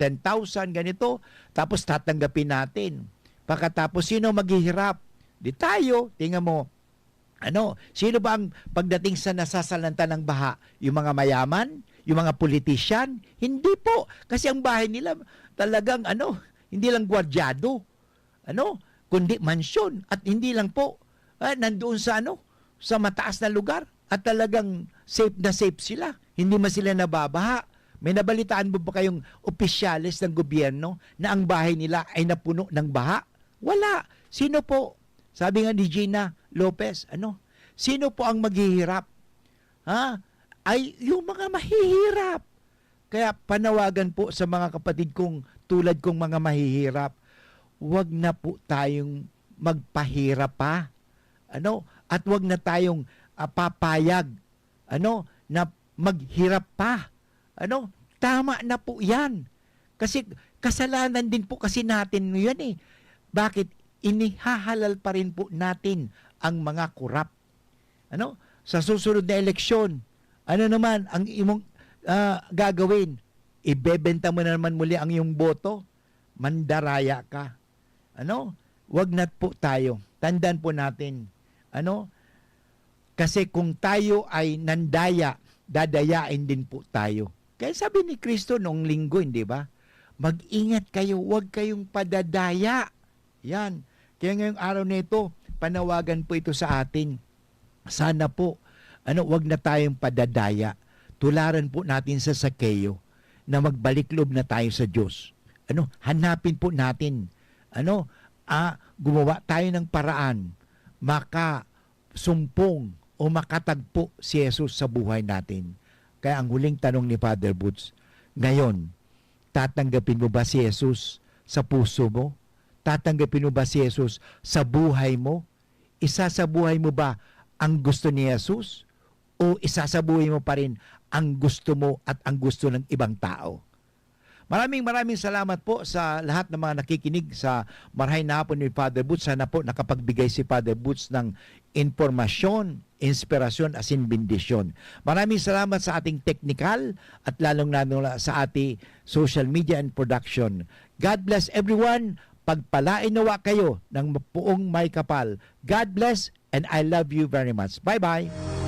10,000 ganito, tapos tatanggapin natin. Pagkatapos sino maghihirap? Di tayo, tingnan mo. Sino ba ang pagdating sa nasasalanta ng baha? Yung mga mayaman? Yung mga politician? Hindi po. Kasi ang bahay nila talagang hindi lang gwardyado. Kundi mansyon. At hindi lang po, nandoon sa mataas na lugar. At talagang safe na safe sila. Hindi man sila nababaha. May nabalitaan mo ba kayong opisyalis ng gobyerno na ang bahay nila ay napuno ng baha? Wala. Sino po? Sabi nga ni Gina Lopez, sino po ang maghihirap? Ay yung mga mahihirap. Kaya panawagan po sa mga kapatid kong tulad kong mga mahihirap, wag na po tayong magpahirap pa. At wag na tayong papayag na maghirap pa. Tama na po 'yan. Kasi kasalanan din po kasi natin 'yan eh. Bakit inihahalal pa rin po natin ang mga kurap? Sa susunod na eleksyon, naman ang imong gagawin? Ibebenta mo na naman muli ang iyong boto? Mandaraya ka. Wag na po tayo. Tandaan po natin. Kasi kung tayo ay nandaya, dadayain din po tayo. Kaya sabi ni Kristo noong linggo, hindi ba? Mag-ingat kayo, wag kayong padadaya. Yan. Kaya ngayong araw na ito, panawagan po ito sa atin. Sana po, wag na tayong padadaya. Tularan po natin sa Sakeo na magbalik loob na tayo sa Diyos. Hanapin po natin. Gumawa tayo ng paraan makasumpong o makatagpo si Jesus sa buhay natin. Kaya ang huling tanong ni Father Boots, ngayon, tatanggapin mo ba si Jesus sa puso mo? Tatanggapin mo ba si Jesus sa buhay mo? Isasabuhay mo ba ang gusto ni Jesus? O isasabuhay mo pa rin ang gusto mo at ang gusto ng ibang tao? Maraming salamat po sa lahat ng mga nakikinig sa Marahay na Hapon ni Father Boots. Sana po nakapagbigay si Father Boots ng informasyon, inspirasyon, asin bendisyon. Maraming salamat sa ating technical at lalong-lalong sa ating social media and production. God bless everyone. Pagpalain nawa kayo ng puong may kapal. God bless and I love you very much. Bye-bye.